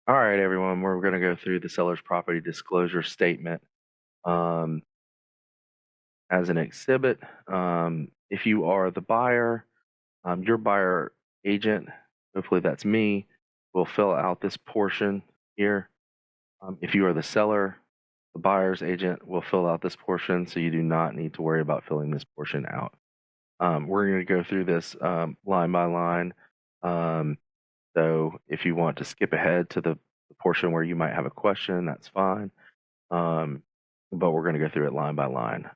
All right, everyone, we're going to go through the seller's property disclosure statement um, as an exhibit. If you are the buyer, your buyer agent, hopefully that's me, will fill out this portion here. If you are the seller, the buyer's agent will fill out this portion, so you do not need to worry about filling this portion out. We're going to go through this line by line. So if you want to skip ahead to the portion where you might have a question, that's fine. But we're going to go through it line by line.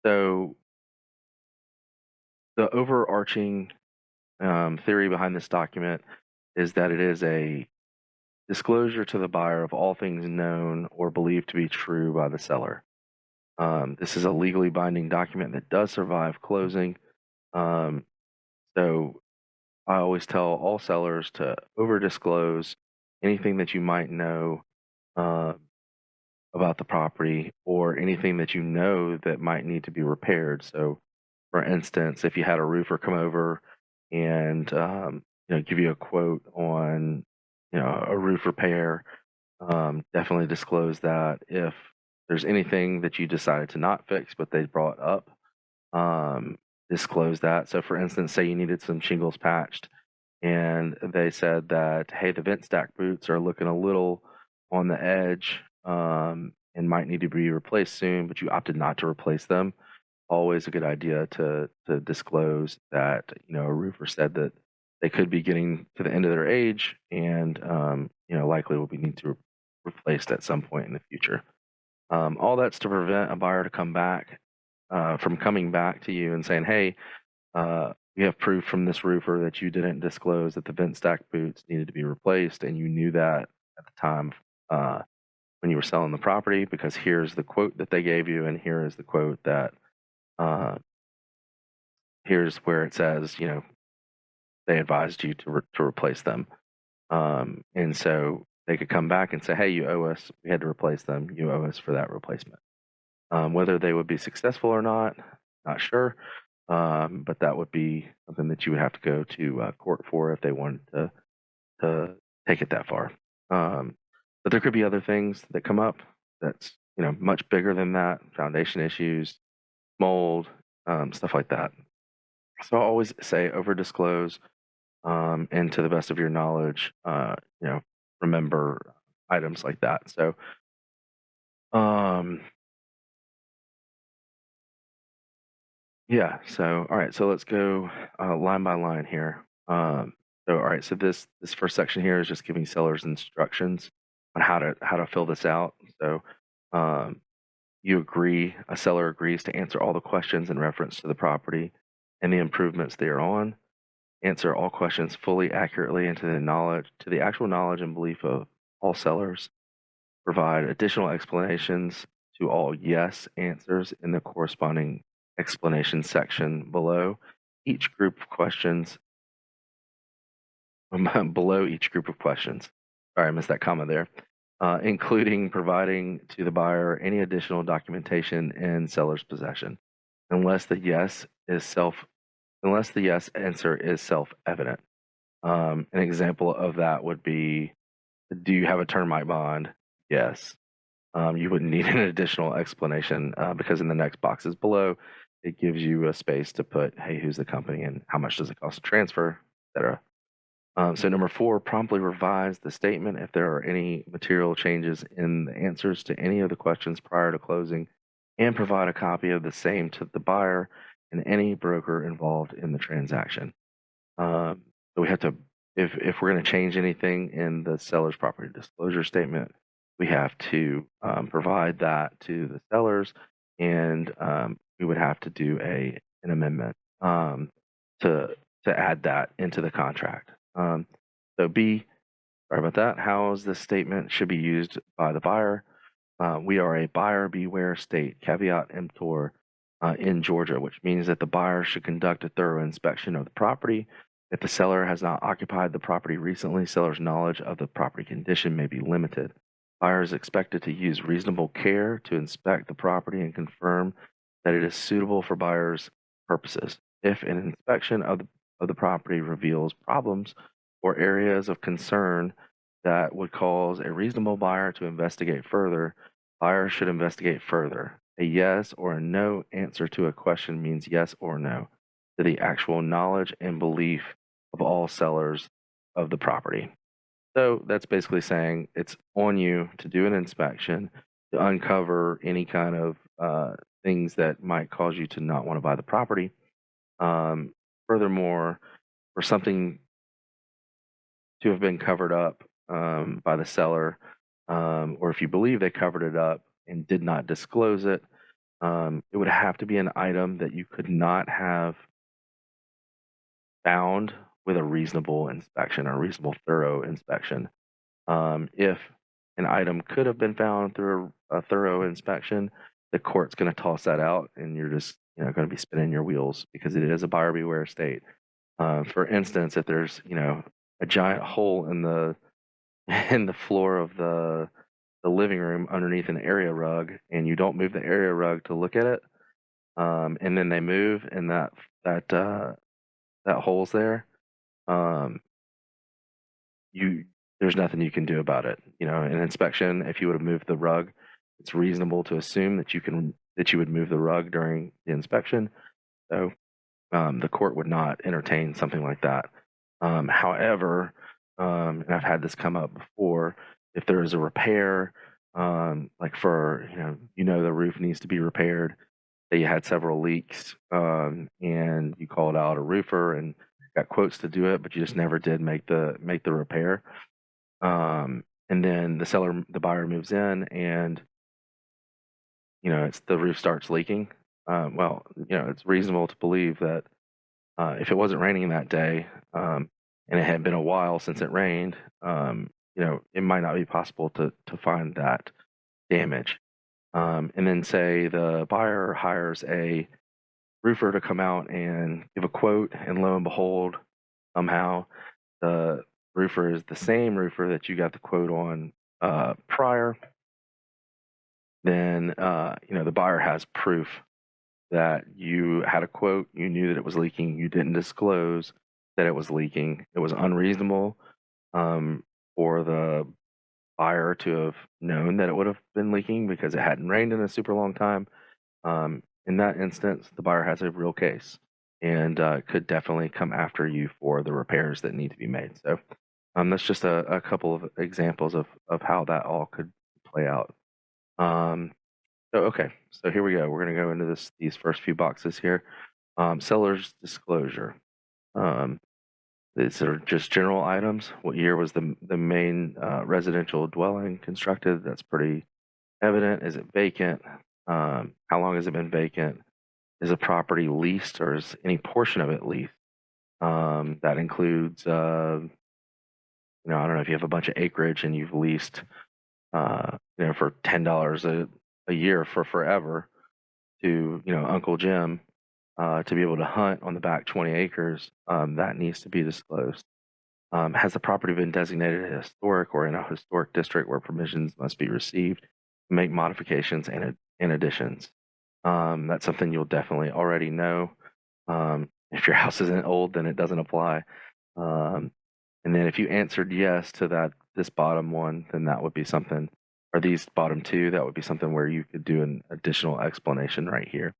So the overarching theory behind this document is that it is a disclosure to the buyer of all things known or believed to be true by the seller. This is a legally binding document that does survive closing. So I always tell all sellers to over disclose anything that you might know about the property or anything that you know that might need to be repaired. So, for instance, if you had a roofer come over and give you a quote on a roof repair, definitely disclose that. If there's anything that you decided to not fix but they brought up, disclose that. So, for instance, say you needed some shingles patched and they said that, hey, the vent stack boots are looking a little on the edge and might need to be replaced soon, but you opted not to replace them. Always a good idea to disclose that a roofer said that they could be getting to the end of their age and likely will be need to replaced at some point in the future. All that's to prevent a buyer to come back from coming back to you and saying, hey, we have proof from this roofer that you didn't disclose that the vent stack boots needed to be replaced, and you knew that at the time when you were selling the property, because here's the quote that they gave you, and here is the quote that here's where it says, they advised you to replace them. And so they could come back and say, hey, you owe us, we had to replace them, you owe us for that replacement. Whether they would be successful or not sure. But that would be something that you would have to go to court for if they wanted to take it that far. But there could be other things that come up that's much bigger than that: foundation issues, mold, stuff like that. So I always say over disclose, and to the best of your knowledge, remember items like that. So yeah, so all right, so let's go line by line here. So all right, so this first section here is just giving sellers instructions on how to fill this out. So a seller agrees to answer all the questions in reference to the property and the improvements they are on, answer all questions fully, accurately, and to the actual knowledge and belief of all sellers, provide additional explanations to all yes answers in the corresponding explanation section below each group of questions. Below each group of questions. Sorry, I missed that comma there. Including providing to the buyer any additional documentation in seller's possession, unless the yes answer is self-evident. An example of that would be, do you have a termite bond? Yes. You wouldn't need an additional explanation because in the next boxes below, it gives you a space to put, hey, who's the company and how much does it cost to transfer, etc. So number 4, promptly revise the statement if there are any material changes in the answers to any of the questions prior to closing, and provide a copy of the same to the buyer and any broker involved in the transaction. So we have to, if we're going to change anything in the seller's property disclosure statement, we have to provide that to the sellers, and we would have to do an amendment to add that into the contract. So B, sorry about that. How is this statement should be used by the buyer? We are a buyer beware state, caveat emptor, in Georgia, which means that the buyer should conduct a thorough inspection of the property. If the seller has not occupied the property recently, seller's knowledge of the property condition may be limited. Buyer is expected to use reasonable care to inspect the property and confirm that it is suitable for buyer's purposes. If an inspection of the property reveals problems or areas of concern, that would cause a reasonable buyer to investigate further, buyer should investigate further. A yes or a no answer to a question means yes or no to the actual knowledge and belief of all sellers of the property. So that's basically saying it's on you to do an inspection to uncover any kind of things that might cause you to not want to buy the property. Furthermore, for something to have been covered up by the seller, or if you believe they covered it up and did not disclose it, it would have to be an item that you could not have found with a reasonable inspection or a reasonable thorough inspection. If an item could have been found through a thorough inspection, the court's going to toss that out, and you're just going to be spinning your wheels because it is a buyer beware state. For instance, if there's a giant hole in the in the floor of the living room underneath an area rug, and you don't move the area rug to look at it, and then they move, and that hole's there, um, there's nothing you can do about it. An inspection, if you would have moved the rug, it's reasonable to assume that you would move the rug during the inspection. So the court would not entertain something like that. However, and I've had this come up before, if there is a repair, like for the roof needs to be repaired, that you had several leaks, and you called out a roofer and got quotes to do it, but you just never did make the repair. And then the buyer moves in, and the roof starts leaking. Well, it's reasonable to believe that if it wasn't raining that day, and it had been a while since it rained, it might not be possible to find that damage. And then say the buyer hires a roofer to come out and give a quote, and lo and behold, somehow the roofer is the same roofer that you got the quote on prior. Then the buyer has proof that you had a quote, you knew that it was leaking, you didn't disclose that it was leaking. It was unreasonable for the buyer to have known that it would have been leaking because it hadn't rained in a super long time. In that instance, the buyer has a real case and could definitely come after you for the repairs that need to be made. So that's just a couple of examples of how that all could play out. Okay, so here we go. We're going to go into these first few boxes here. Seller's disclosure. These are just general items. What year was the main residential dwelling constructed? That's pretty evident. Is it vacant? How long has it been vacant? Is a property leased, or is any portion of it leased? That includes, I don't know if you have a bunch of acreage and you've leased, for $10 a year for forever to, Uncle Jim, to be able to hunt on the back 20 acres, that needs to be disclosed. Has the property been designated as historic or in a historic district where permissions must be received to make modifications and additions? That's something you'll definitely already know. If your house isn't old, then it doesn't apply. And then if you answered yes to this bottom one, then that would be something, or these bottom two, that would be something where you could do an additional explanation right here.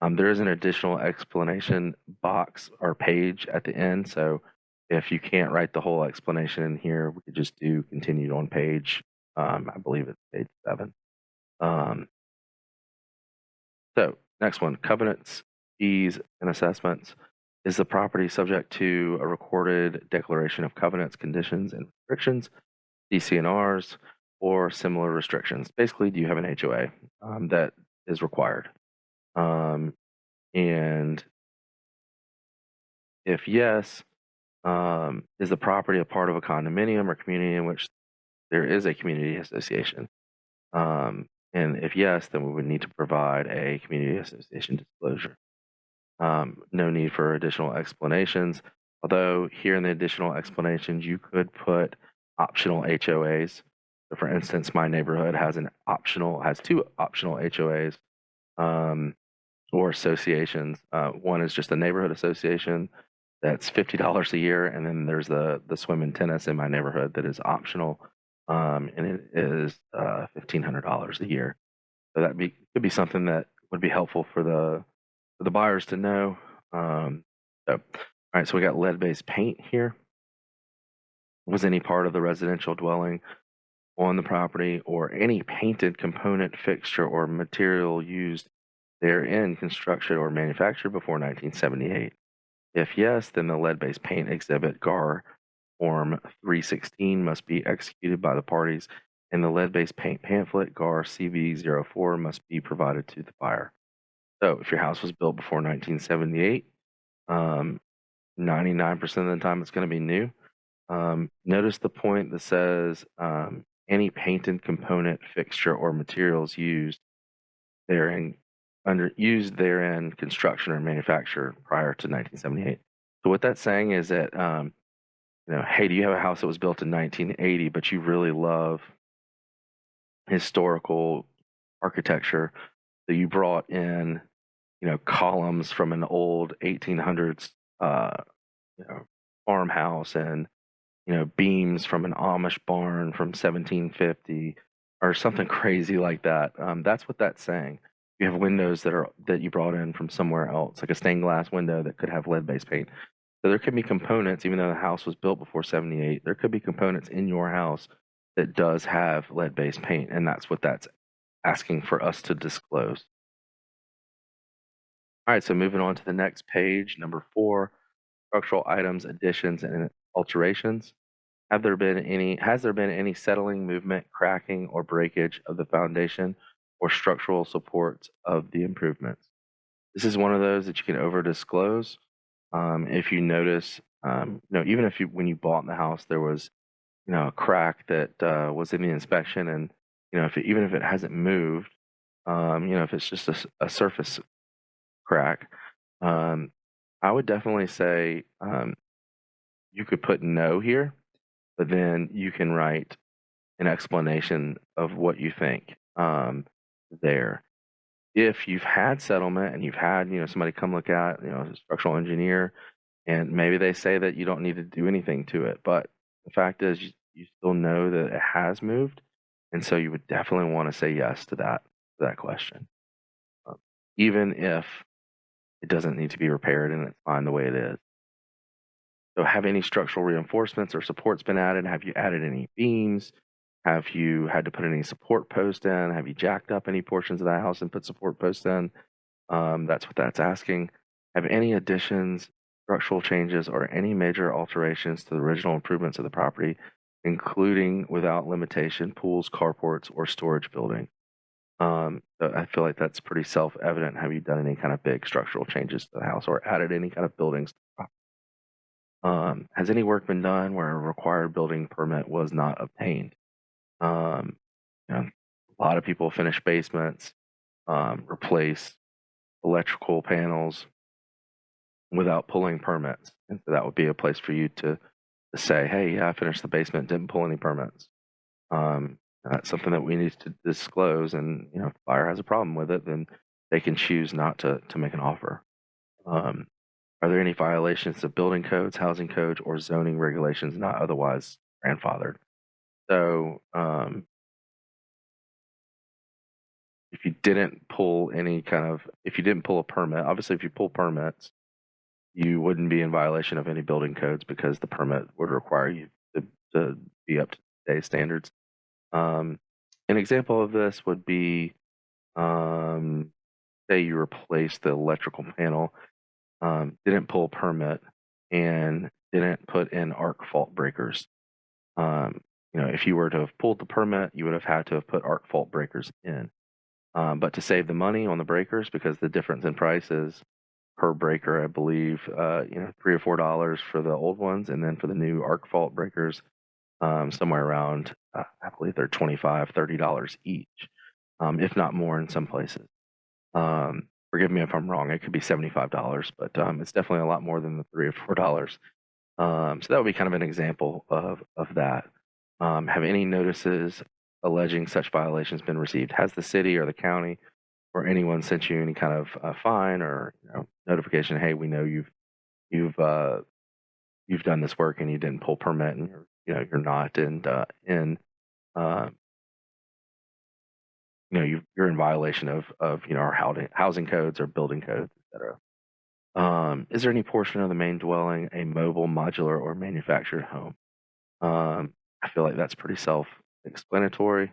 There is an additional explanation box or page at the end, so if you can't write the whole explanation in here, we could just do continued on page, I believe it's page 7. So next one, covenants, fees, and assessments. Is the property subject to a recorded declaration of covenants, conditions, and restrictions, DCNRs, or similar restrictions? Basically, do you have an HOA that is required? And if yes, is the property a part of a condominium or community in which there is a community association? And if yes, then we would need to provide a community association disclosure. No need for additional explanations, although here in the additional explanations, you could put optional HOAs. So for instance, my neighborhood has two optional HOAs or associations. One is just a neighborhood association that's $50 a year, and then there's the swim and tennis in my neighborhood that is optional, and it is $1,500 a year. So could be something that would be helpful for the buyers to know. All right, so we got lead-based paint here. Was any part of the residential dwelling on the property or any painted component, fixture, or material used therein constructed or manufactured before 1978? If yes, then the lead-based paint exhibit GAR Form 316 must be executed by the parties, and the lead-based paint pamphlet GAR CV04 must be provided to the buyer. So if your house was built before 1978, 99% of the time it's going to be new. Notice the point that says any painted component, fixture, or materials used therein construction or manufacture prior to 1978. So what that's saying is that hey, do you have a house that was built in 1980, but you really love historical architecture, so you brought in columns from an old 1800s farmhouse and beams from an Amish barn from 1750 or something crazy like that. That's what that's saying. You have windows that you brought in from somewhere else, like a stained glass window that could have lead-based paint. So there could be components, even though the house was built before 78, there could be components in your house that does have lead-based paint, and that's what that's asking for us to disclose. All right, so moving on to the next page, number 4, structural items, additions, and alterations. Has there been any settling, movement, cracking, or breakage of the foundation or structural supports of the improvements? This is one of those that you can over disclose. If you notice, even if when you bought the house, there was, a crack that was in the inspection, and even if it hasn't moved, if it's just a surface crack, I would definitely say you could put no here, but then you can write an explanation of what you think there. If you've had settlement and you've had somebody come look at a structural engineer, and maybe they say that you don't need to do anything to it, but the fact is you still know that it has moved, and so you would definitely want to say yes to that question, even if it doesn't need to be repaired and it's fine the way it is. So have any structural reinforcements or supports been added? Have you added any beams? Have you had to put any support posts in? Have you jacked up any portions of that house and put support posts in? That's what that's asking. Have any additions, structural changes, or any major alterations to the original improvements of the property, including without limitation, pools, carports, or storage building? So I feel like that's pretty self-evident. Have you done any kind of big structural changes to the house or added any kind of buildings to the property? Has any work been done where a required building permit was not obtained? Um, a lot of people finish basements, replace electrical panels without pulling permits. And so that would be a place for you to say, hey, yeah, I finished the basement, didn't pull any permits. That's something that we need to disclose, and if the buyer has a problem with it, then they can choose not to make an offer. Are there any violations of building codes, housing codes, or zoning regulations not otherwise grandfathered? So if you didn't pull a permit, obviously if you pull permits, you wouldn't be in violation of any building codes because the permit would require you to be up to today's standards. An example of this would be, say you replace the electrical panel, didn't pull a permit, and didn't put in arc fault breakers. If you were to have pulled the permit, you would have had to have put arc fault breakers in. But to save the money on the breakers, because the difference in prices per breaker, I believe, $3 or $4 for the old ones, and then for the new arc fault breakers, somewhere around, I believe they're $25, $30 each, if not more in some places. Forgive me if I'm wrong; it could be $75, but it's definitely a lot more than the $3 or $4. So that would be kind of an example of that. Have any notices alleging such violations been received? Has the city or the county or anyone sent you any kind of fine or notification? Hey, we know you've you've done this work and you didn't pull permit, and you're not uh, you're in violation of our housing codes or building codes, etc. Is there any portion of the main dwelling a mobile, modular, or manufactured home? I feel like that's pretty self-explanatory.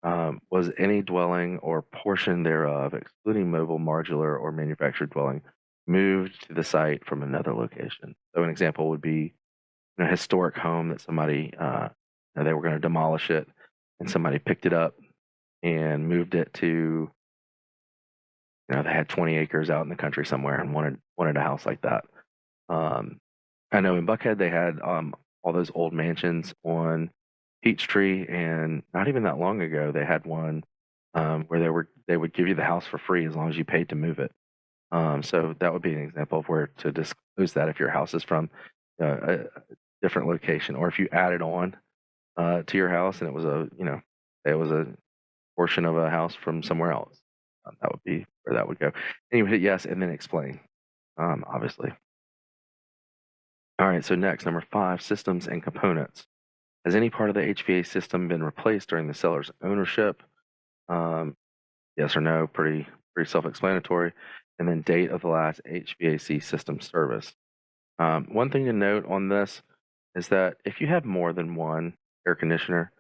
Was any dwelling or portion thereof, excluding mobile, modular, or manufactured dwelling, moved to the site from another location? So an example would be a historic home that somebody, they were going to demolish it, and somebody picked it up and moved it to, they had 20 acres out in the country somewhere and wanted a house like that. I know in Buckhead they had all those old mansions on Peachtree, and not even that long ago they had one where they would give you the house for free as long as you paid to move it. So that would be an example of where to disclose that if your house is from a different location, or if you added on to your house and it was a portion of a house from somewhere else. That would be where that would go. And you would hit yes and then explain, obviously. All right, so next, number 5, systems and components. Has any part of the HVAC system been replaced during the seller's ownership? Yes or no, pretty self-explanatory. And then date of the last HVAC system service. One thing to note on this is that if you have more than one air conditioner,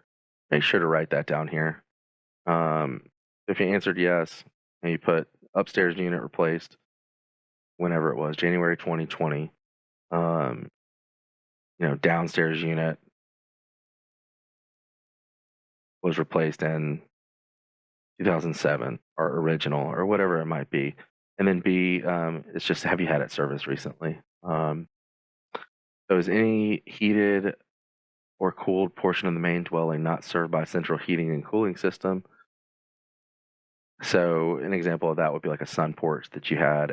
make sure to write that down here. If you answered yes and you put upstairs unit replaced whenever it was, January 2020, downstairs unit was replaced in 2007 or original or whatever it might be. And then B, it's just, have you had it serviced recently? So is any heated or cooled portion of the main dwelling not served by central heating and cooling system? So an example of that would be like a sun porch that you had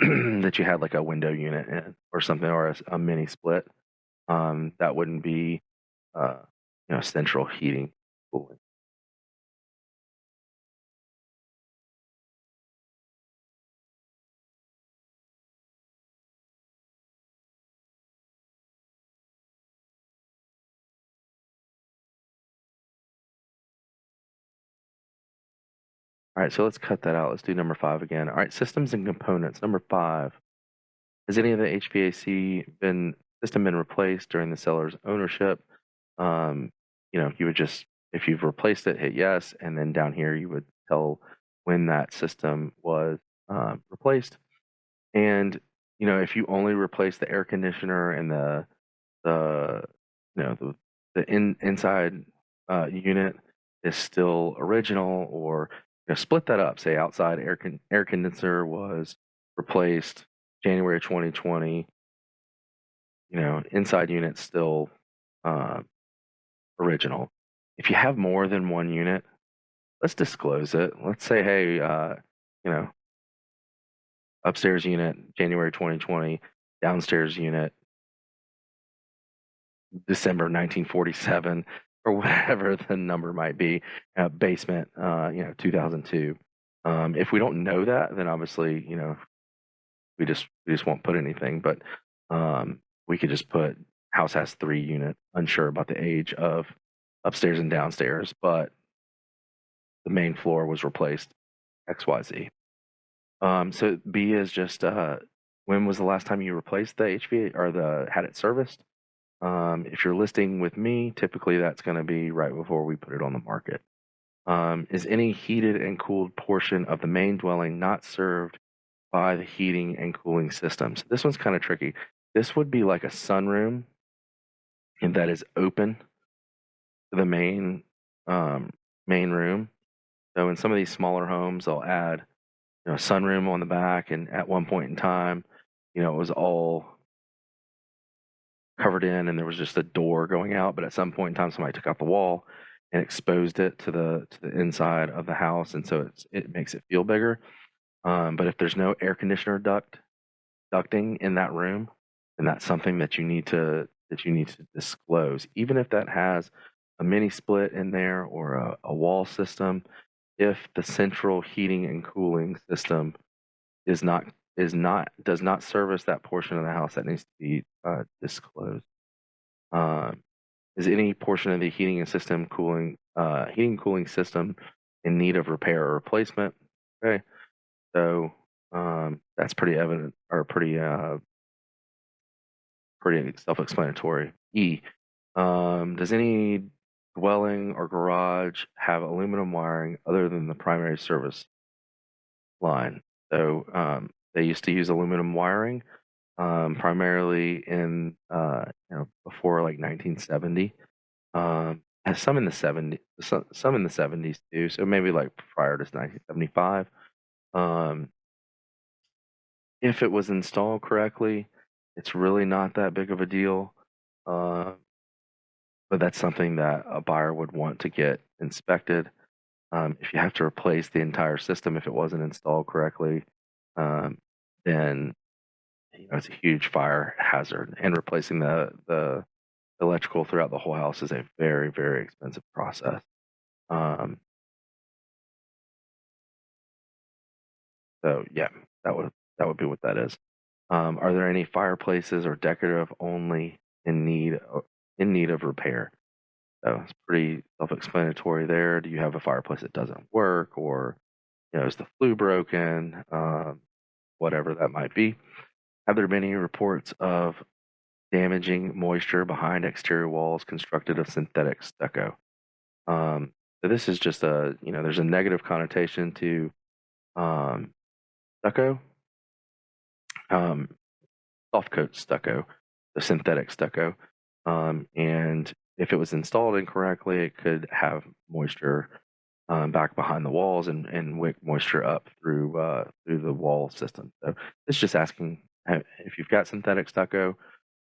that you had like a window unit in or something, or a mini split. That wouldn't be central heating cooling. All right, so let's cut that out. Let's do number 5 again. All right, systems and components. Number 5. Has any of the HVAC system been replaced during the seller's ownership? You would just, if you've replaced it, hit yes, and then down here you would tell when that system was replaced. And if you only replace the air conditioner and the inside unit is still original, or split that up. Say outside air condenser was replaced January 2020. Inside unit still original. If you have more than one unit, let's disclose it. Let's say, hey, upstairs unit January 2020, downstairs unit December 1947, or whatever the number might be, basement 2002. If we don't know that, then obviously we just won't put anything, but we could just put house has 3 unit, unsure about the age of upstairs and downstairs, but the main floor was replaced XYZ. So B is just when was the last time you replaced the HVAC or had it serviced? If you're listing with me, typically that's going to be right before we put it on the market. Is any heated and cooled portion of the main dwelling not served by the heating and cooling systems? This one's kind of tricky. This would be like a sunroom, and that is open to the main room. So in some of these smaller homes, they'll add a sunroom on the back, and at one point in time, it was all covered in and there was just a door going out, but at some point in time somebody took out the wall and exposed it to the inside of the house, and so it makes it feel bigger. But if there's no air conditioner ducting in that room, then that's something that you need to disclose, even if that has a mini split in there or a wall system. If the central heating and cooling system is not does not service that portion of the house that needs to be disclosed. Is any portion of the heating cooling system in need of repair or replacement? Okay, so that's pretty evident or pretty self-explanatory. E, does any dwelling or garage have aluminum wiring other than the primary service line? So they used to use aluminum wiring primarily in before like 1970. And some in the 70s, some in the 70s too. So maybe like prior to 1975. If it was installed correctly, it's really not that big of a deal. But that's something that a buyer would want to get inspected. If you have to replace the entire system if it wasn't installed correctly, then it's a huge fire hazard. And replacing the electrical throughout the whole house is a very, very expensive process. So yeah, that would be what that is. Are there any fireplaces or decorative only in need of repair? So it's pretty self-explanatory there. Do you have a fireplace that doesn't work, or is the flue broken? Whatever that might be. Have there been any reports of damaging moisture behind exterior walls constructed of synthetic stucco? So this is just there's a negative connotation to stucco, soft coat stucco, the synthetic stucco, and if it was installed incorrectly, it could have moisture back behind the walls and wick moisture up through the wall system. So it's just asking if you've got synthetic stucco,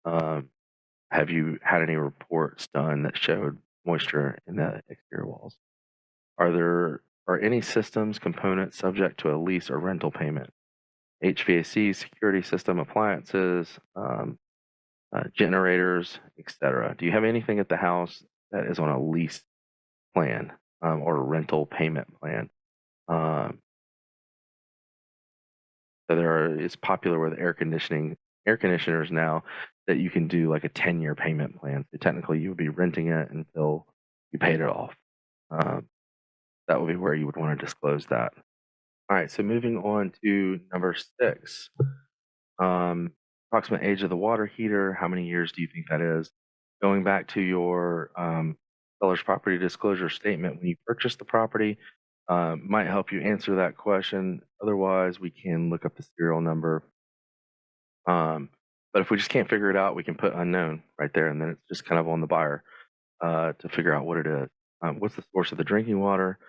have you had any reports done that showed moisture in the exterior walls? Are any systems components subject to a lease or rental payment? HVAC, security system, appliances, generators, etc. Do you have anything at the house that is on a lease plan or a rental payment plan? So it's popular with air conditioners now that you can do like a 10-year payment plan. So technically, you would be renting it until you paid it off. That would be where you would want to disclose that. All right, so moving on to number 6. Approximate age of the water heater. How many years do you think that is? Going back to your seller's property disclosure statement when you purchase the property, might help you answer that question. Otherwise, we can look up the serial number. But if we just can't figure it out, we can put unknown right there, and then it's just kind of on the buyer to figure out what it is. What's the source of the drinking water?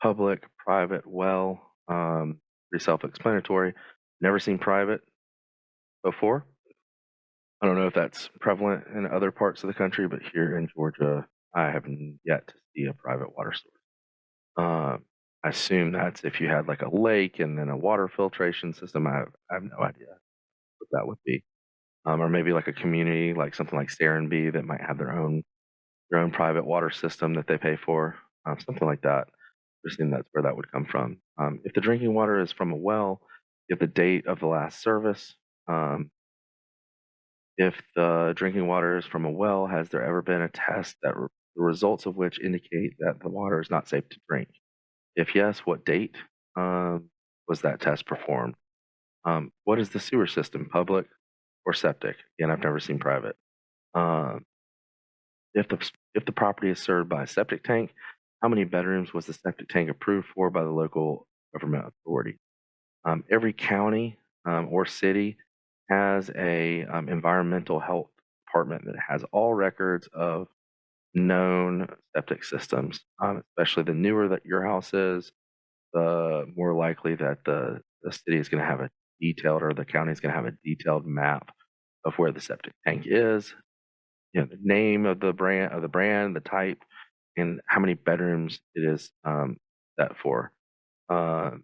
Public, private, well, pretty self-explanatory. Never seen private before. I don't know if that's prevalent in other parts of the country, but here in Georgia, I have yet to see a private water source. I assume that's if you had like a lake and then a water filtration system. I have no idea what that would be. Or maybe like a community, like something like Serenbe that might have their own private water system that they pay for, something like that. I assume that's where that would come from. If the drinking water is from a well, you have the date of the last service. If the drinking water is from a well, has there ever been a test that the results of which indicate that the water is not safe to drink? If yes, what date was that test performed? What is the sewer system, public or septic? Again, I've never seen private. If the property is served by a septic tank, how many bedrooms was the septic tank approved for by the local government authority? Every county or city has a environmental health department that has all records of known septic systems, especially the newer that your house is, the more likely that the city is going to have a detailed or the county is going to have a detailed map of where the septic tank is, the name of the brand, the type, and how many bedrooms it is set for. The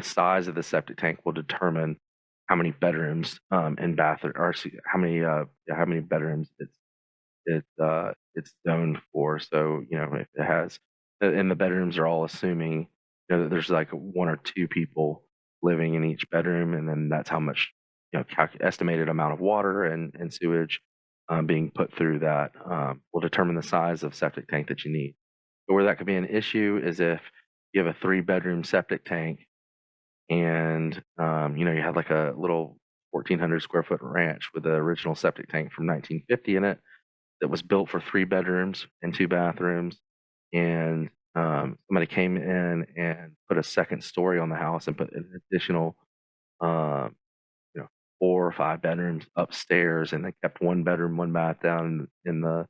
size of the septic tank will determine how many bedrooms and bathroom, or how many bedrooms it's zoned for. So if it has, and the bedrooms are all assuming that there's like 1 or 2 people living in each bedroom, and then that's how much, estimated amount of water and sewage being put through that will determine the size of septic tank that you need. But where that could be an issue is if you have a 3-bedroom septic tank and you had like a little 1,400 square foot ranch with the original septic tank from 1950 in it that was built for 3 bedrooms and 2 bathrooms, and somebody came in and put a second story on the house and put an additional, um, 4 or 5 bedrooms upstairs, and they kept 1 bedroom, 1 bath down in the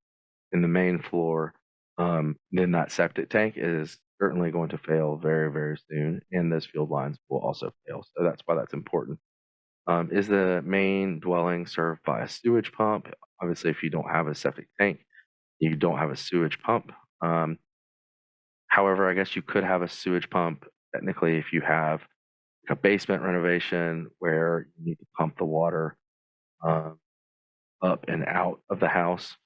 main floor. Then that septic tank is certainly going to fail very, very soon, and those field lines will also fail. So that's why that's important. Is the main dwelling served by a sewage pump? Obviously, if you don't have a septic tank, you don't have a sewage pump. However, I guess you could have a sewage pump technically if you have a basement renovation where you need to pump the water um, up and out of the house.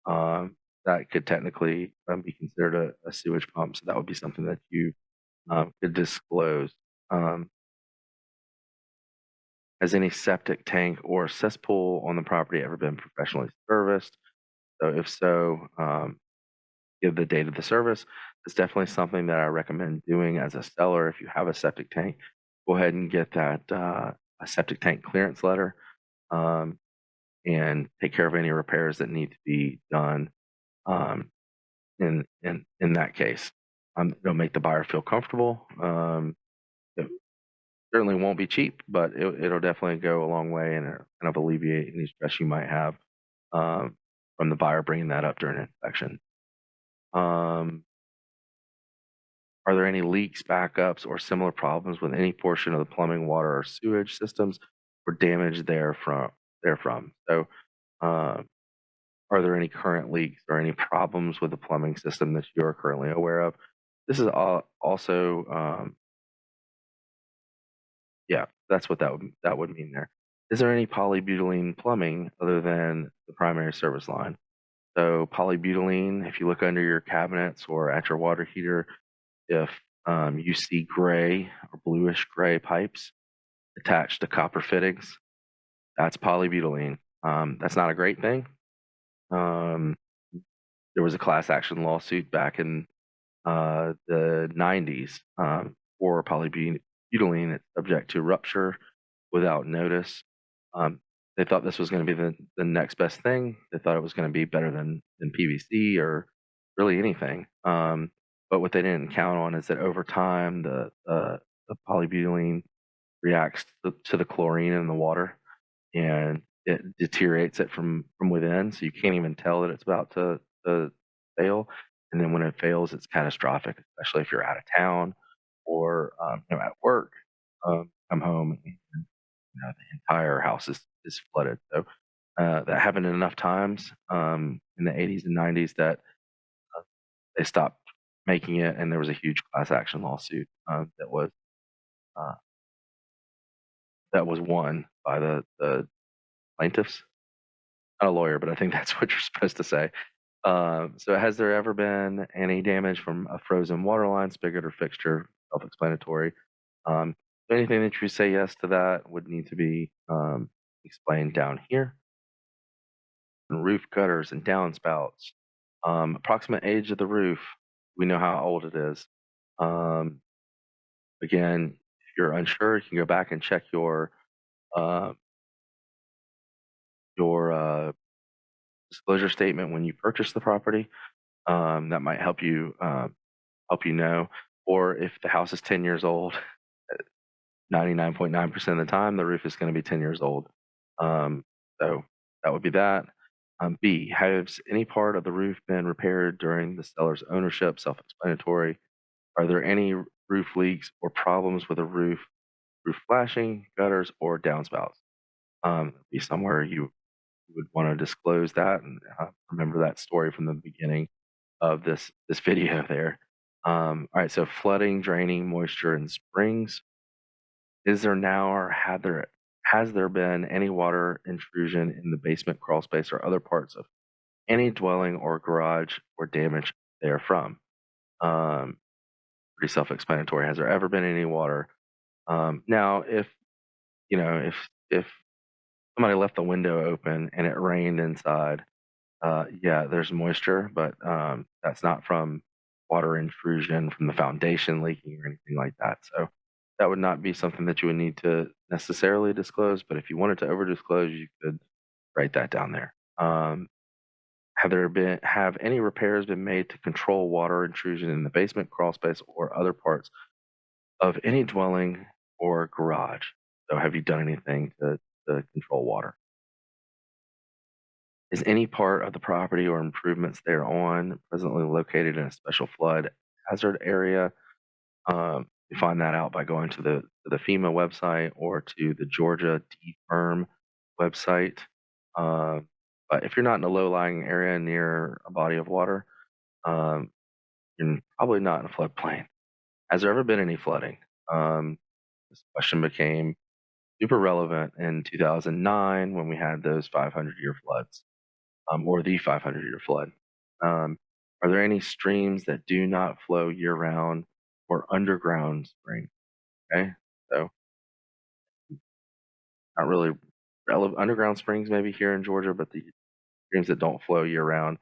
Um, that could technically be considered a sewage pump. So that would be something that you could disclose. Um, has any septic tank or cesspool on the property ever been professionally serviced? So if so, give the date of the service. It's definitely something that I recommend doing as a seller. If you have a septic tank, go ahead and get that a septic tank clearance letter um, and take care of any repairs that need to be done um, in that case. It'll make the buyer feel comfortable. It certainly won't be cheap, but it'll definitely go a long way and kind of alleviate any stress you might have from the buyer bringing that up during an inspection. Um, Are there any leaks, backups, or similar problems with any portion of the plumbing, water, or sewage systems or damage therefrom? So, uh, are there any current leaks or any problems with the plumbing system that you are currently aware of? This is also, yeah, that's what that would mean there. Is there any polybutylene plumbing other than the primary service line? So polybutylene, if you look under your cabinets or at your water heater, if you see gray or bluish gray pipes attached to copper fittings, that's polybutylene. That's not a great thing. There was a class action lawsuit back in the 90s for polybutylene. It's subject to rupture without notice. Um, they thought this was going to be the next best thing. They thought it was going to be better than PVC or really anything. But what they didn't count on is that over time, the polybutylene reacts to the chlorine in the water and it deteriorates it from within. So you can't even tell that it's about to fail. And then when it fails, it's catastrophic, especially if you're out of town or at work. Come home and the entire house is flooded. So that happened enough times in the 80s and 90s that they stopped making it, and there was a huge class action lawsuit uh, that was won by the plaintiffs. Not a lawyer, but I think that's what you're supposed to say. So has there ever been any damage from a frozen water line, spigot, or fixture? Self-explanatory. Anything that you say yes to that would need to be explained down here. And roof gutters and downspouts. Approximate age of the roof. We know how old it is. Again, if you're unsure, you can go back and check uh, your disclosure statement when you purchase the property. That might help you know. Or if the house is 10 years old, 99.9% of the time, the roof is going to be 10 years old. So that would be that. B, has any part of the roof been repaired during the seller's ownership? Self-explanatory. Are there any roof leaks or problems with the roof flashing, gutters, or downspouts? Be somewhere you would want to disclose that and remember that story from the beginning of this video there. All right, so flooding, draining, moisture, and springs. Is there now or has there been any water intrusion in the basement, crawl space, or other parts of any dwelling or garage or damage therefrom? Pretty self-explanatory. Has there ever been any water Now, if if somebody left the window open and it rained inside, yeah, there's moisture, but that's not from water intrusion from the foundation leaking or anything like that. So that would not be something that you would need to necessarily disclose. But if you wanted to over disclose, you could write that down there. Have any repairs been made to control water intrusion in the basement, crawl space, or other parts of any dwelling or garage? So have you done anything to control water? Is any part of the property or improvements thereon presently located in a special flood hazard area? You find that out by going to the FEMA website or to the Georgia DFIRM website. But if you're not in a low-lying area near a body of water, um, you're probably not in a floodplain. Has there ever been any flooding? This question became super relevant in 2009 when we had those 500-year floods, or the 500-year flood. Are there any streams that do not flow year-round or underground springs? Okay, so not really relevant. Underground springs maybe here in Georgia, but the streams that don't flow year-round,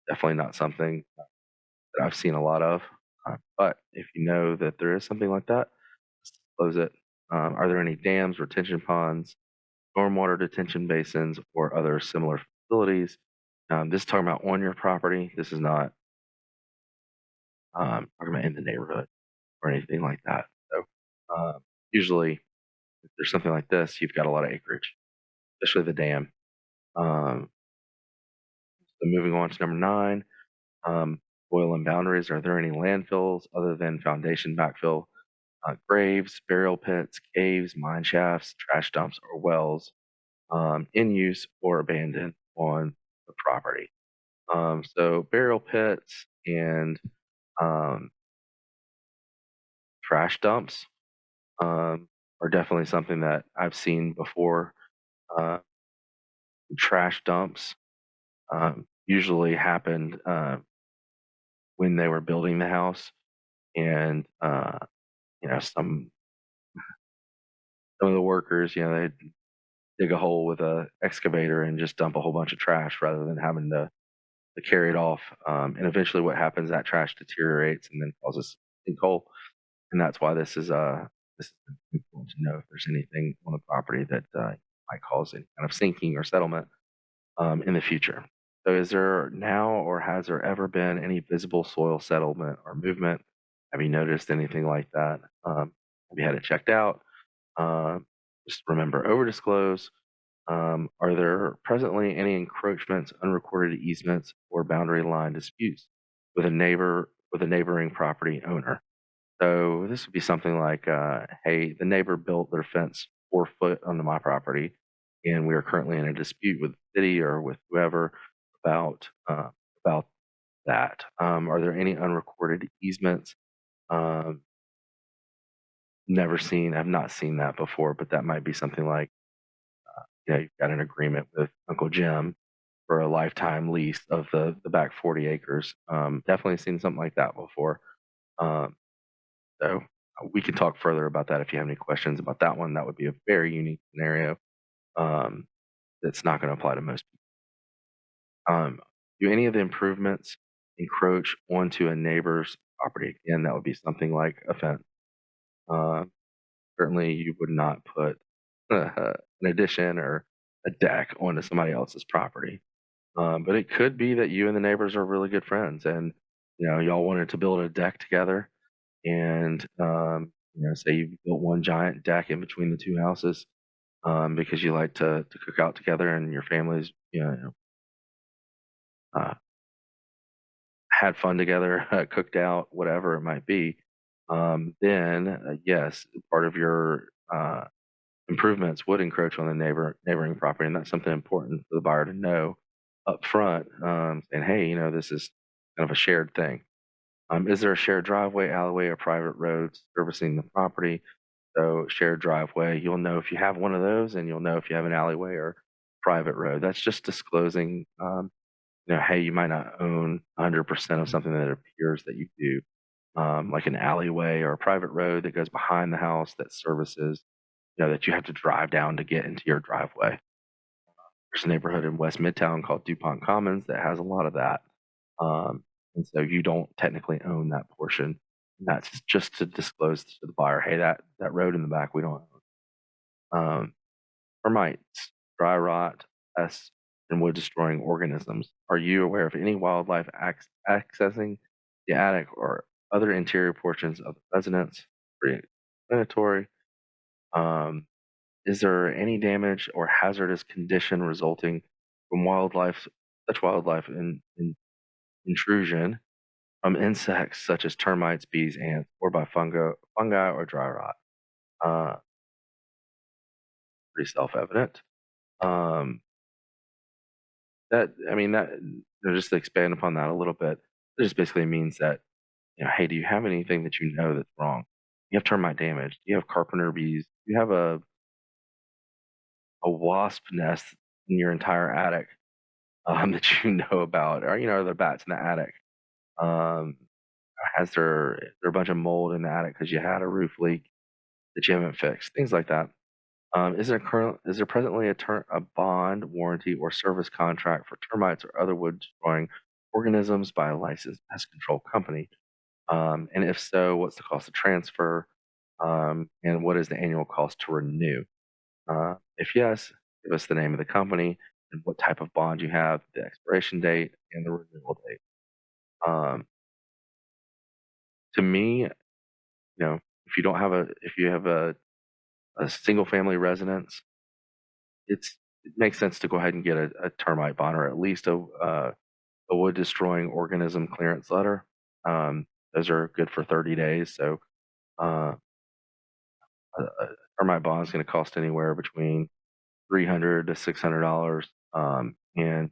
definitely not something that I've seen a lot of. But if you know that there is something like that, disclose it. Are there any dams, retention ponds, stormwater detention basins, or other similar facilities? This is talking about on your property. This is not talking about in the neighborhood or anything like that. So usually, if there's something like this, you've got a lot of acreage, especially the dam. So moving on to number 9, soil and boundaries. Are there any landfills other than foundation backfill, graves, burial pits, caves, mine shafts, trash dumps, or wells in use or abandoned on the property? So burial pits and um, trash dumps are definitely something that I've seen before. Uh, Trash dumps usually happened when they were building the house, and some of the workers, they dig a hole with a excavator and just dump a whole bunch of trash rather than having to carry it off. And eventually, what happens, that trash deteriorates and then causes sinkhole, and that's why this is important to know if there's anything on the property that might cause any kind of sinking or settlement in the future. So, is there now or has there ever been any visible soil settlement or movement? Have you noticed anything like that? Have you had it checked out? Uh, just remember, over disclose. Are there presently any encroachments, unrecorded easements, or boundary line disputes with a neighboring property owner? So this would be something like, hey, the neighbor built their fence 4 foot onto my property, and we are currently in a dispute with the city or with whoever about about that. Are there any unrecorded easements? Um, I've not seen that before, but that might be something like, you've got an agreement with Uncle Jim for a lifetime lease of the back 40 acres. Definitely seen something like that before. Um, So we can talk further about that if you have any questions about that one. That would be a very unique scenario um, that's not going to apply to most people. Do any of the improvements encroach onto a neighbor's property? Again, that would be something like a fence. Uh, Certainly, you would not put an addition or a deck onto somebody else's property. But it could be that you and the neighbors are really good friends, and y'all wanted to build a deck together and say you built one giant deck in between the two houses because you like to cook out together and your families uh, had fun together, cooked out, whatever it might be. Then yes, part of your improvements would encroach on the neighboring property, and that's something important for the buyer to know up front. And hey, this is kind of a shared thing. Is there a shared driveway, alleyway, or private roads servicing the property? So shared driveway, you'll know if you have one of those, and you'll know if you have an alleyway or private road. That's just disclosing, hey, you might not own 100% of something that appears that you do. like an alleyway or a private road that goes behind the house that services, that you have to drive down to get into your driveway. There's a neighborhood in West Midtown called DuPont Commons that has a lot of that. And so you don't technically own that portion. That's just to disclose to the buyer, hey, that road in the back we don't own. Termites, dry rot, pests, and wood destroying organisms. Are you aware of any wildlife accessing the attic or other interior portions of the residence? Pretty explanatory. Is there any damage or hazardous condition resulting from such wildlife intrusion from insects such as termites, bees, ants, or by fungi or dry rot? Uh, Pretty self-evident. Um, just to expand upon that a little bit, it just basically means that, hey, do you have anything that you know that's wrong? You have termite damage. Do you have carpenter bees? Do you have a wasp nest in your entire attic that you know about? Or, are there bats in the attic? Um, is there a bunch of mold in the attic because you had a roof leak that you haven't fixed? Things like that. Is there presently a bond, warranty, or service contract for termites or other wood destroying organisms by a licensed pest control company? And if so, what's the cost of transfer? And what is the annual cost to renew? If yes, give us the name of the company and what type of bond you have, the expiration date, and the renewal date. To me, if you have a single family residence, it makes sense to go ahead and get a termite bond or at least a wood destroying organism clearance letter. Those are good for 30 days. So uh, a termite bond is going to cost anywhere between $300 to $600, and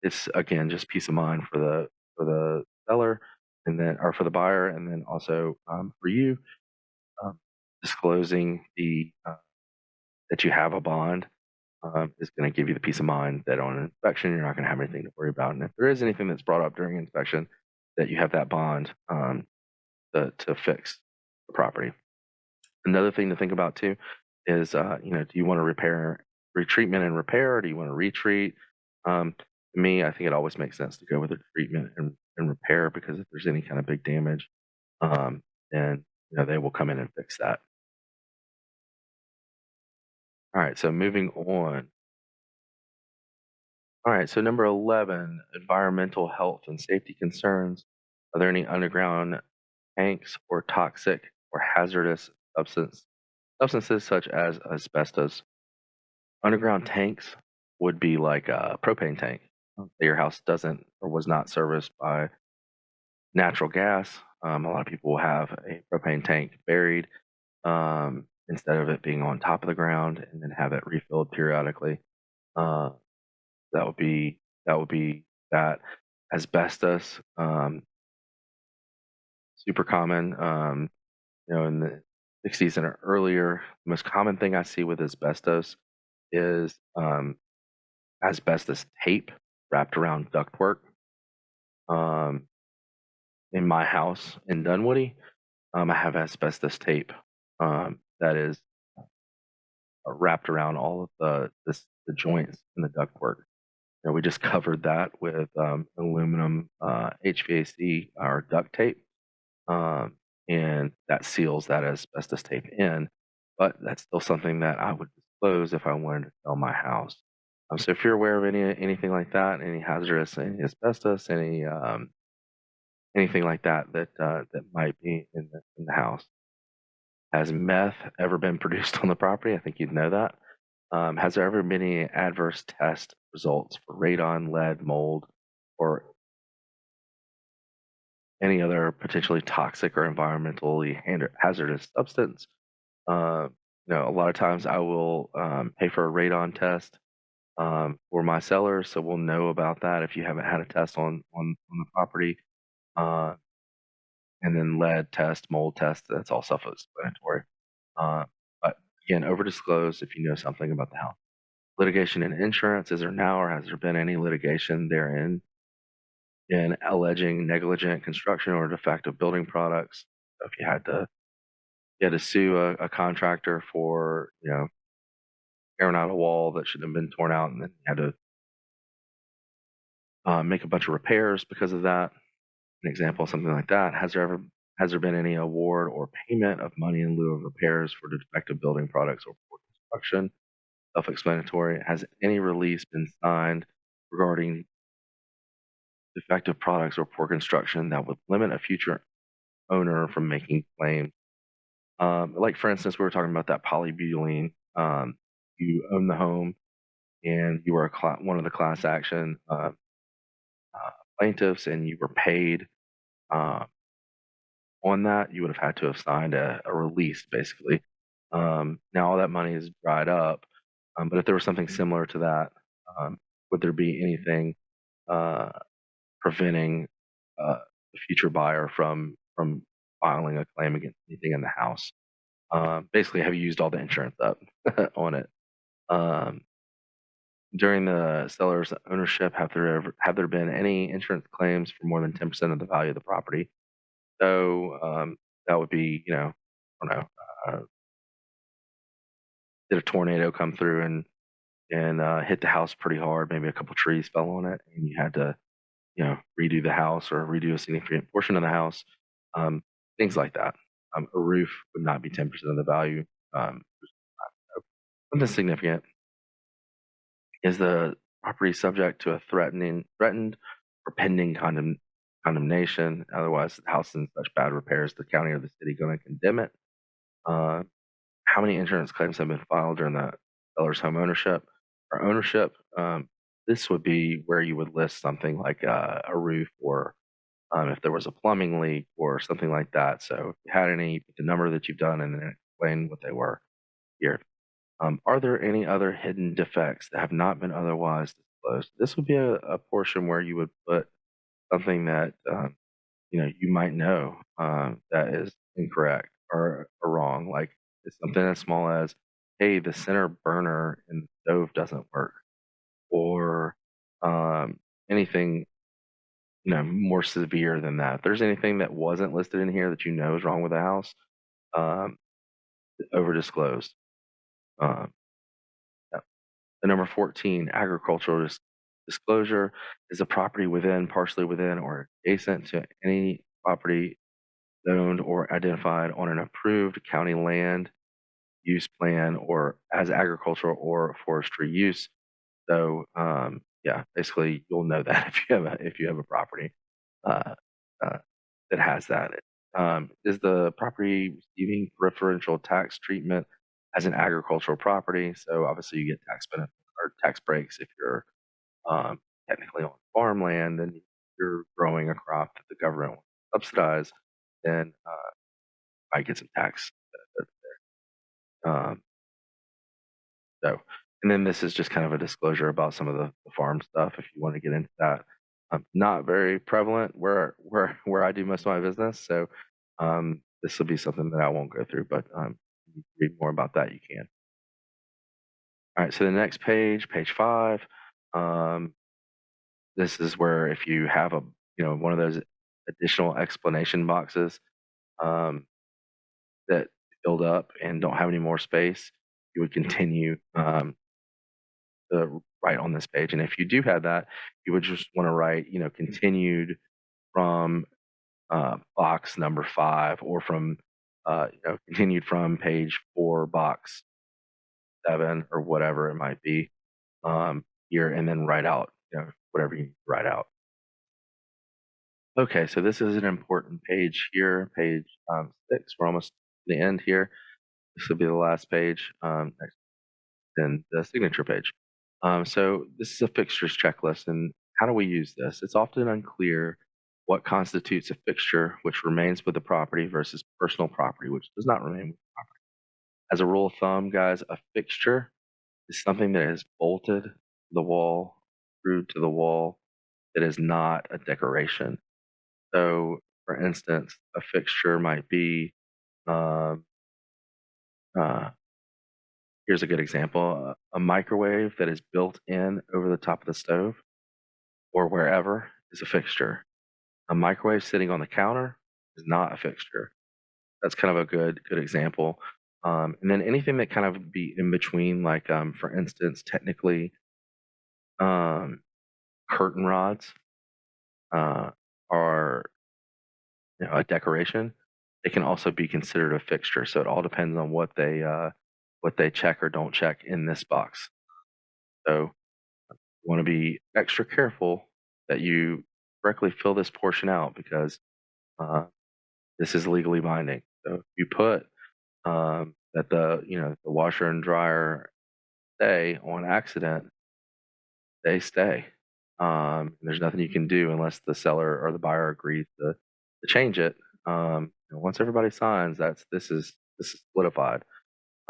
it's again just peace of mind for the seller, and then or for the buyer, and then also for you, um, disclosing that you have a bond is going to give you the peace of mind that on an inspection you're not going to have anything to worry about, and if there is anything that's brought up during inspection, that you have that bond to fix the property. Another thing to think about too is, do you want to retreatment and repair, or do you want to retreat? To me, I think it always makes sense to go with a treatment and repair, because if there's any kind of big damage, um, then they will come in and fix that. All right, so moving on. All right, so number 11, environmental health and safety concerns. Are there any underground tanks or toxic or hazardous substances such as asbestos? Underground tanks would be like a propane tank. Your house doesn't or was not serviced by natural gas. A lot of people will have a propane tank buried instead of it being on top of the ground, and then have it refilled periodically. Uh, that would be that. Asbestos, super common. In the 60s and earlier, the most common thing I see with asbestos is asbestos tape wrapped around ductwork. In my house in Dunwoody, I have asbestos tape that is wrapped around all of the joints in the ductwork. We just covered that with aluminum HVAC or duct tape, and that seals that asbestos tape in. But that's still something that I would disclose if I wanted to sell my house. So if you're aware of anything like that, any hazardous, any asbestos, anything like that that might be in the house. Has meth ever been produced on the property? I think you'd know that. Has there ever been any adverse test results for radon, lead, mold, or any other potentially toxic or environmentally hazardous substance? A lot of times I will pay for a radon test for my sellers, so we'll know about that if you haven't had a test on the property. And then lead test, mold test, that's all self-explanatory. But again, over disclose if you know something about the house. Litigation and insurance, is there now or has there been any litigation therein in alleging negligent construction or defective building products. So if you had to sue a contractor for, tearing out a wall that shouldn't have been torn out, and then you had to make a bunch of repairs because of that. An example of something like that. Has there been any award or payment of money in lieu of repairs for defective building products or poor construction? Self-explanatory. Has any release been signed regarding defective products or poor construction that would limit a future owner from making claims? Like for instance, we were talking about that polybutylene. You own the home and you were one of the class action plaintiffs, and you were paid uh, on that. You would have had to have signed a release, basically. Now all that money is dried up, but if there was something similar to that, would there be anything uh, preventing the future buyer from filing a claim against anything in the house? Basically, have you used all the insurance up on it? Um, During the seller's ownership, have there been any insurance claims for more than 10% of the value of the property? So that would be, I don't know, uh, did a tornado come through and hit the house pretty hard? Maybe a couple trees fell on it, and you had to, redo the house or redo a significant portion of the house. Um, Things like that. A roof would not be 10% of the value. Um, Something significant. Is the property subject to a threatened or pending condemnation? Otherwise, the house is in such bad repairs, the county or the city going to condemn it. Uh, how many insurance claims have been filed during the seller's home ownership or ownership? This would be where you would list something like a roof, or if there was a plumbing leak or something like that. So if you had any, put the number that you've done and then explain what they were here. Are there any other hidden defects that have not been otherwise disclosed? This would be a portion where you would put something that you might know that is incorrect or wrong. Like it's something as small as, hey, the center burner in the stove doesn't work, or anything more severe than that. If there's anything that wasn't listed in here that you know is wrong with the house, um, over disclosed. Um, The number 14, agricultural disclosure, is a property within, partially within, or adjacent to any property owned or identified on an approved county land use plan or as agricultural or forestry use. So, yeah, basically, you'll know that if you have a property uh, uh, that has that. Is the property receiving preferential tax treatment as an agricultural property? So obviously, you get tax benefits or tax breaks if you're technically on farmland and you're growing a crop that the government will subsidize, then might get some tax benefits there. So, and then this is just kind of a disclosure about some of the farm stuff if you want to get into that. Not very prevalent where I do most of my business, so this will be something that I won't go through, but if you read more about that, you can. All right, so the next page, page 5. This is where if you have one of those additional explanation boxes that filled up and don't have any more space, you would continue to write on this page. And if you do have that, you would just want to write, continued from box number 5, or from continued from page 4, box 7, or whatever it might be here, and then write out whatever you need to write out. Okay, so this is an important page here, page 6. We're almost to the end here. This will be the last page, next, then the signature page. So this is a fixtures checklist, and how do we use this? It's often unclear what constitutes a fixture which remains with the property versus personal property, which does not remain with the property. As a rule of thumb, guys, a fixture is something that is bolted to the wall, screwed to the wall, that is not a decoration. So, for instance, a fixture might be, um, uh, here's a good example, a microwave that is built in over the top of the stove or wherever is a fixture. A microwave sitting on the counter is not a fixture. That's kind of a good example. And then anything that kind of be in between, like for instance, technically, curtain rods are a decoration. They can also be considered a fixture. So it all depends on what they check or don't check in this box. So you want to be extra careful that you correctly fill this portion out because this is legally binding. So if you put that the washer and dryer stay on accident, they stay. There's nothing you can do unless the seller or the buyer agrees to change it. Once everybody signs, this is solidified.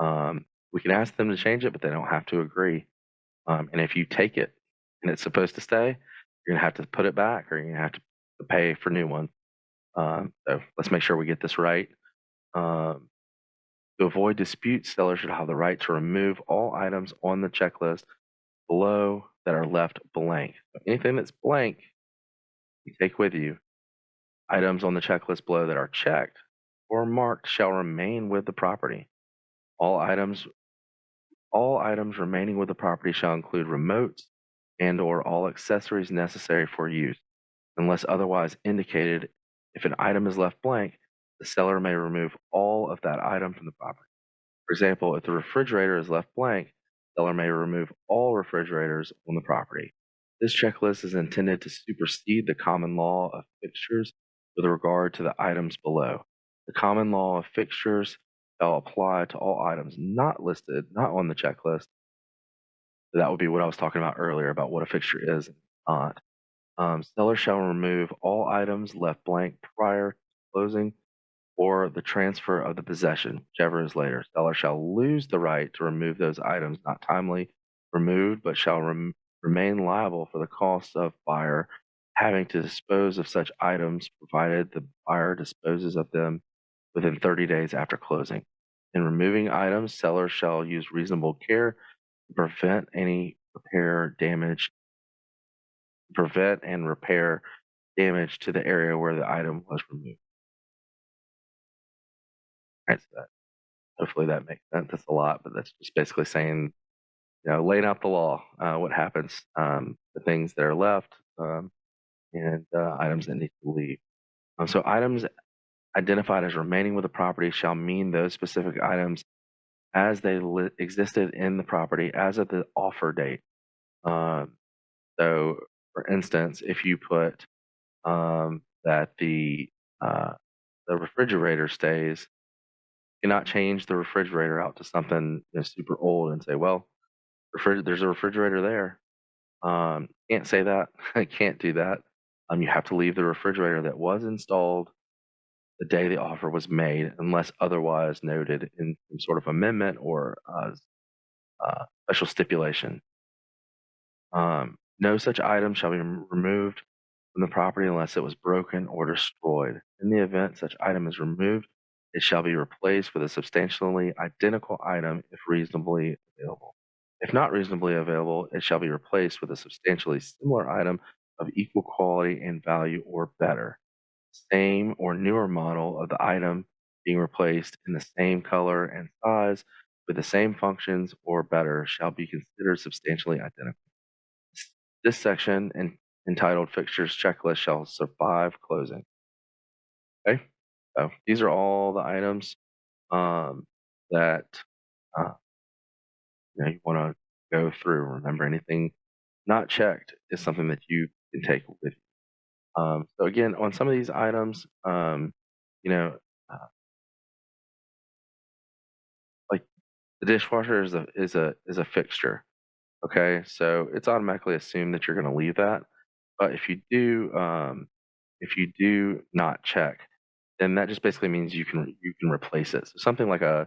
We can ask them to change it, but they don't have to agree. And if you take it and it's supposed to stay, you're gonna have to put it back, or you're gonna have to pay for new ones. So let's make sure we get this right. To avoid disputes, sellers should have the right to remove all items on the checklist below that are left blank. Anything that's blank, you take with you. Items on the checklist below that are checked or marked shall remain with the property. All items remaining with the property shall include remotes and/or all accessories necessary for use, unless otherwise indicated. If an item is left blank, the seller may remove all of that item from the property. For example, if the refrigerator is left blank, the seller may remove all refrigerators on the property. This checklist is intended to supersede the common law of fixtures with regard to the items below. The common law of fixtures shall apply to all items not on the checklist. So that would be what I was talking about earlier about what a fixture is and not. Seller shall remove all items left blank prior to closing or the transfer of the possession, whichever is later. Seller shall lose the right to remove those items not timely removed, but shall remain liable for the costs of buyer having to dispose of such items, provided the buyer disposes of them within 30 days after closing. In removing items, seller shall use reasonable care to prevent and repair damage to the area where the item was removed. All right, so hopefully that makes sense. That's a lot, but that's just basically saying, laying out the law, what happens, the things that are left, and items that need to leave. So items identified as remaining with the property shall mean those specific items as they existed in the property as of the offer date. So, for instance, if you put that the refrigerator stays, you cannot change the refrigerator out to something super old and say, well, there's a refrigerator there. Can't say that. I can't do that. You have to leave the refrigerator that was installed the day the offer was made, unless otherwise noted in some sort of amendment or special stipulation. No such item shall be removed from the property unless it was broken or destroyed. In the event such item is removed, it shall be replaced with a substantially identical item if reasonably available. If not reasonably available, it shall be replaced with a substantially similar item of equal quality and value or better. Same or newer model of the item being replaced in the same color and size with the same functions or better shall be considered substantially identical. This section entitled Fixtures Checklist shall survive closing. Okay, so these are all the items that you want to go through. Remember, anything not checked is something that you can take with you. So again, on some of these items, like the dishwasher is a fixture. Okay, so it's automatically assumed that you're going to leave that. But if you do not check, then that just basically means you can replace it. So something like a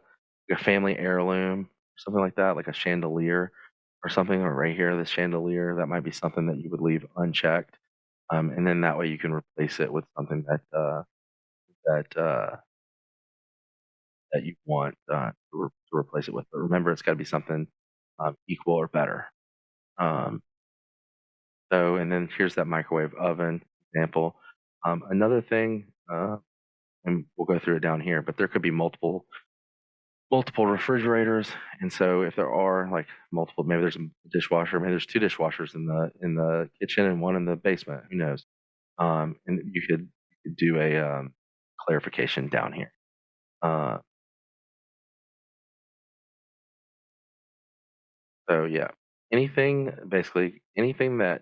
family heirloom, something like that, like a chandelier or something, or right here, this chandelier, that might be something that you would leave unchecked, and then that way you can replace it with something that that you want to replace it with. But remember, it's got to be something equal or better. Um, So, and then here's that microwave oven example. Another thing, and we'll go through it down here, but there could be multiple refrigerators, and so if there are like multiple, maybe there's a dishwasher, maybe there's two dishwashers in the kitchen and one in the basement. Who knows? And you could do a clarification down here. So yeah, basically anything that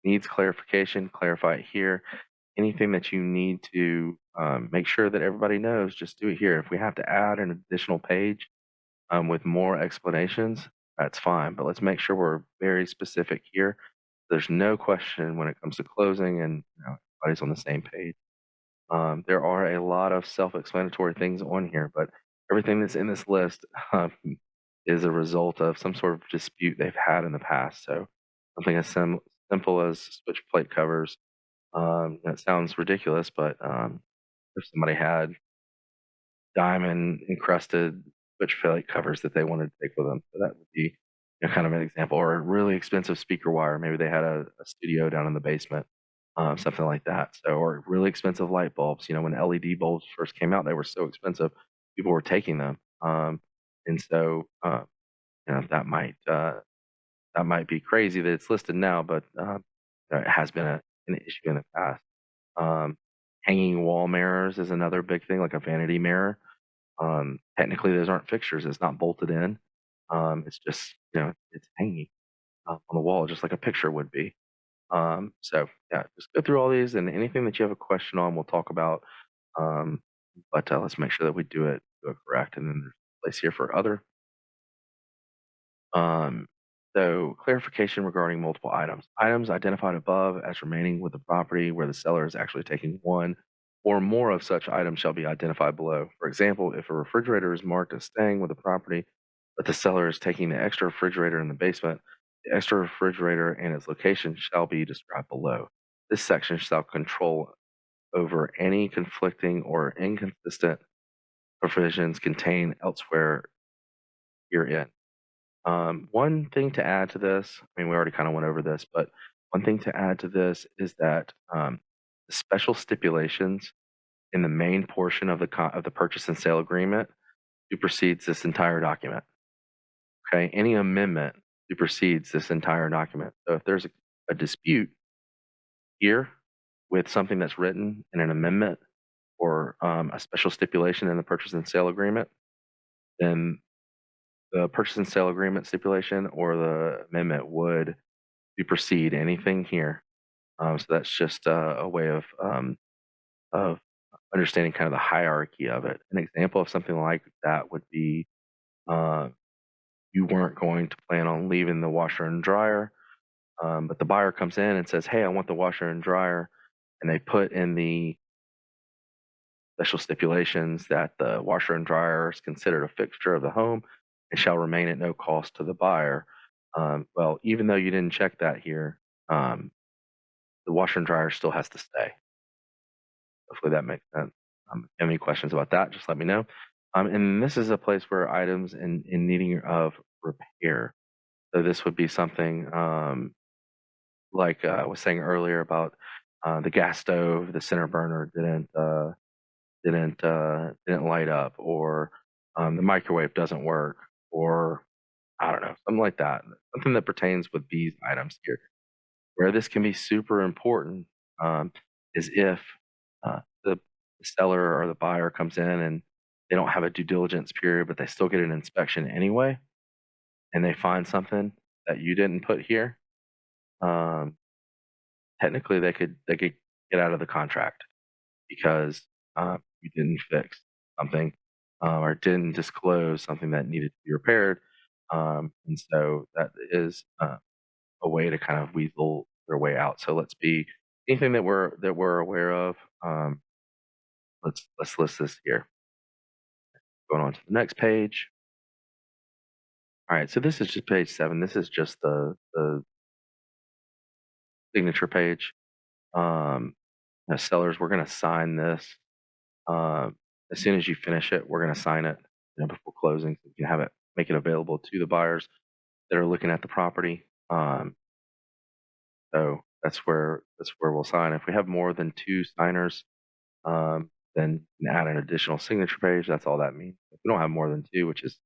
needs clarification, clarify it here. Anything that you need to make sure that everybody knows, just do it here. If we have to add an additional page with more explanations, that's fine. But let's make sure we're very specific here. There's no question when it comes to closing, and everybody's on the same page. There are a lot of self-explanatory things on here, but everything that's in this list is a result of some sort of dispute they've had in the past. So something as simple as switch plate covers. That sounds ridiculous, but if somebody had diamond encrusted switch plate covers that they wanted to take with them, so that would be kind of an example. Or a really expensive speaker wire. Maybe they had a studio down in the basement, something like that. So, or really expensive light bulbs. When LED bulbs first came out, they were so expensive, people were taking them, and so that might be crazy that it's listed now, but it has been an issue in the past. Hanging wall mirrors is another big thing, like a vanity mirror. Technically, those aren't fixtures; it's not bolted in. It's just it's hanging on the wall, just like a picture would be. So yeah, just go through all these, and anything that you have a question on, we'll talk about. Um, but let's make sure that we do it correct, and then there's a place here for other. Um, so clarification regarding multiple items. Items identified above as remaining with the property where the seller is actually taking one or more of such items shall be identified below. For example, if a refrigerator is marked as staying with the property, but the seller is taking the extra refrigerator in the basement, the extra refrigerator and its location shall be described below. This section shall control over any conflicting or inconsistent provisions contained elsewhere herein. One thing to add to this, I mean, we already kind of went over this, but one thing to add to this is that the special stipulations in the main portion of the purchase and sale agreement supersedes this entire document. Okay, any amendment supersedes this entire document. So if there's a dispute here with something that's written in an amendment or a special stipulation in the purchase and sale agreement, then the purchase and sale agreement stipulation or the amendment would supersede anything here. So that's just a way of understanding kind of the hierarchy of it. An example of something like that would be uh, you weren't going to plan on leaving the washer and dryer, but the buyer comes in and says, "Hey, I want the washer and dryer," and they put in the special stipulations that the washer and dryer is considered a fixture of the home and shall remain at no cost to the buyer. Well, even though you didn't check that here, the washer and dryer still has to stay. Hopefully that makes sense. If you have any questions about that, just let me know. And this is a place where items in needing of repair. So this would be something like I was saying earlier about the gas stove, the center burner didn't light up, or the microwave doesn't work, or I don't know, something like that. Something that pertains with these items here. Where this can be super important is if the seller or the buyer comes in and they don't have a due diligence period, but they still get an inspection anyway, and they find something that you didn't put here. Um, Technically, they could get out of the contract because you didn't fix something or didn't disclose something that needed to be repaired, and so that is a way to kind of weasel their way out. So let's be anything that we're aware of. Let's list this here. Going on to the next page. All right, so this is just page 7. This is just the signature page. As sellers, we're going to sign this. As soon as you finish it, we're going to sign it before closing, so you can have it, make it available to the buyers that are looking at the property. So that's where we'll sign. If we have more than 2 signers, then you can add an additional signature page. That's all that means. If we don't have more than 2, which is,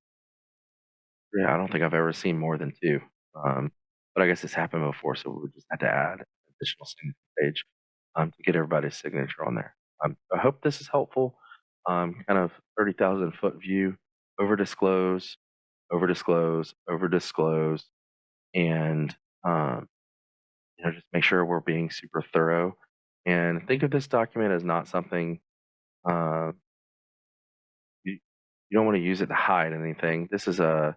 yeah, I don't think I've ever seen more than 2. But I guess it's happened before, so we would just have to add an additional signature page to get everybody's signature on there. I hope this is helpful. Kind of 30,000-foot view, over disclose, over disclose, over disclose, and just make sure we're being super thorough. And think of this document as not something uh, you don't want to use it to hide anything. This is can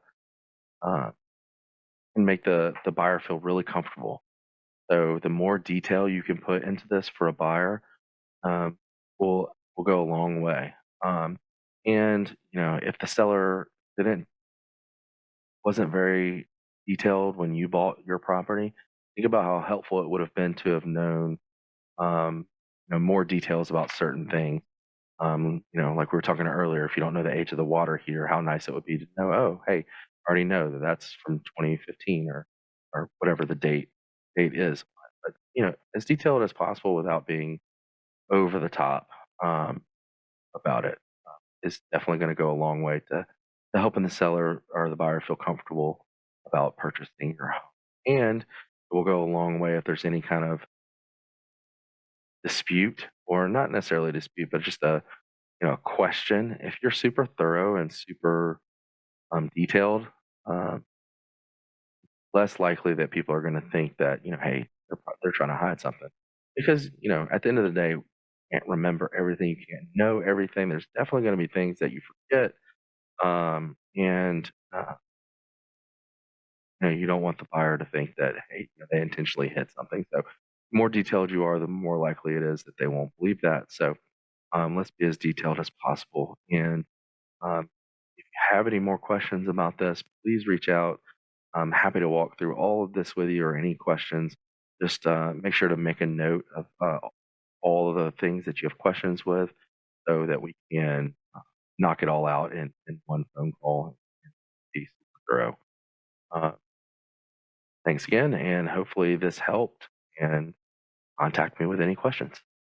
make the buyer feel really comfortable. So the more detail you can put into this for a buyer, um, will go a long way. And if the seller didn't wasn't very detailed when you bought your property, think about how helpful it would have been to have known um, more details about certain things. Like we were talking earlier, if you don't know the age of the water heater, how nice it would be to know, oh, hey, I already know that that's from 2015 or whatever the date is. But as detailed as possible without being over the top about it is definitely going to go a long way to helping the seller or the buyer feel comfortable about purchasing your home. And it will go a long way if there's any kind of dispute, or not necessarily a dispute, but just a question. If you're super thorough and super detailed, um, less likely that people are going to think that hey, they're trying to hide something, because at the end of the day, you can't remember everything, you can't know everything. There's definitely going to be things that you forget, and you don't want the buyer to think that hey, they intentionally hid something. So the more detailed you are, the more likely it is that they won't believe that. So let's be as detailed as possible. And if you have any more questions about this, please reach out. I'm happy to walk through all of this with you, or any questions. Just make sure to make a note of all of the things that you have questions with, so that we can knock it all out in one phone call and be super thorough. Uh, Thanks again, and hopefully this helped. And contact me with any questions.